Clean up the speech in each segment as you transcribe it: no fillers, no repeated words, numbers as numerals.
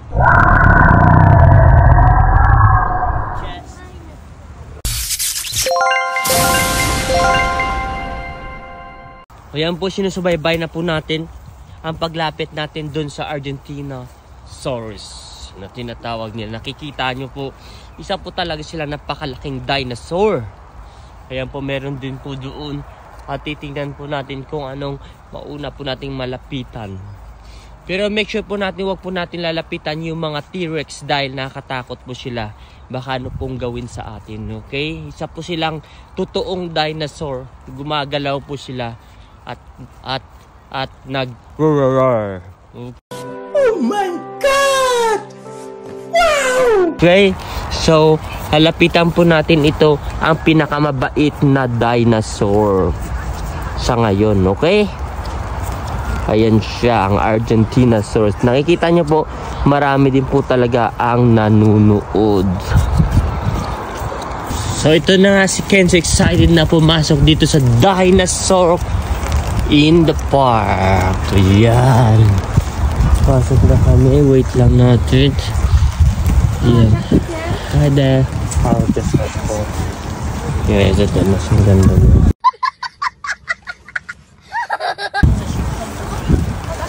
Ayan po, sinusubaybay na po natin ang paglapit natin dun sa Argentinosaurus na tinatawag nila. Nakikita nyo po, isa po talaga sila napakalaking dinosaur. Ayan po, meron din po doon. At titingnan po natin kung anong mauna po nating malapitan. Pero make sure po natin, wag po natin lalapitan yung mga T-Rex dahil nakakatakot po sila. Baka ano pong gawin sa atin, okay? Isa po silang totoong dinosaur. Gumagalaw po sila at nag-roar. Oh my God! Wow! Okay, so halapitan po natin ito ang pinakamabait na dinosaur sa ngayon, okay? Ayan siya, ang Argentinosaurus. Nakikita niyo po, marami din po talaga ang nanunood. So ito na nga si Kenzo, excited na pumasok dito sa dinosaur in the park. Ayan. Pasok na kami. Wait lang natin. Ayan. Hi there. How does that go? Yes, ito. Mas maganda na.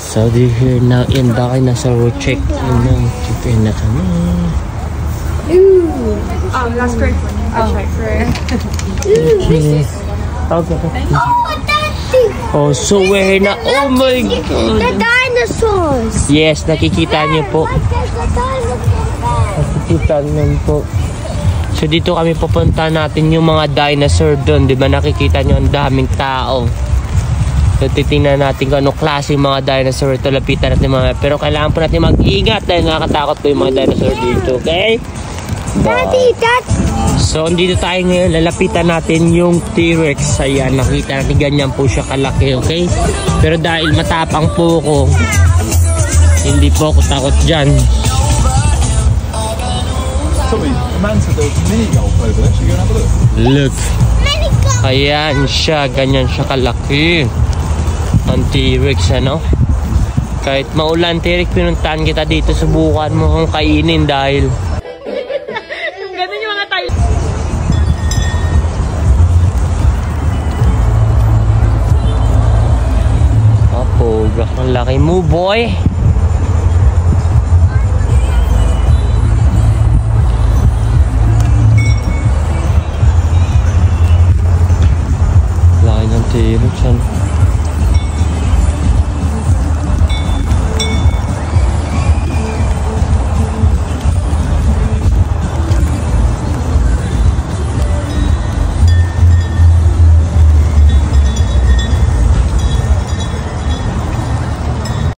So they're here now in dinosaur check. Check na kami. Last card. I'll check for it. Okay. Oh, so we're na. Oh my God. The dinosaurs. Yes, nakikita niyo po. Nakikita niyo po. So dito kami pupunta natin yung mga dinosaur doon. Diba nakikita niyo ang daming tao. So titingnan natin kung ano klase yung mga dinosaur ito. Lapitan natin mga. Pero kailangan po natin mag-ingat dahil nakakatakot po yung mga dinosaur dito. Okay? Daddy, that's... So dito tayo ngayon. Lalapitan natin yung T-Rex. Ayan, nakita natin ganyan po siya kalaki. Okay? Pero dahil matapang po ko, hindi po ako takot dyan. Look. Ayan siya. Ganyan siya kalaki. Ang T-Rex, ano? Kahit maulan, T-Rex, pinuntahan kita dito. Subukan mo kung kainin dahil Ganun yung mga tayo. Apo, ang laki mo, boy.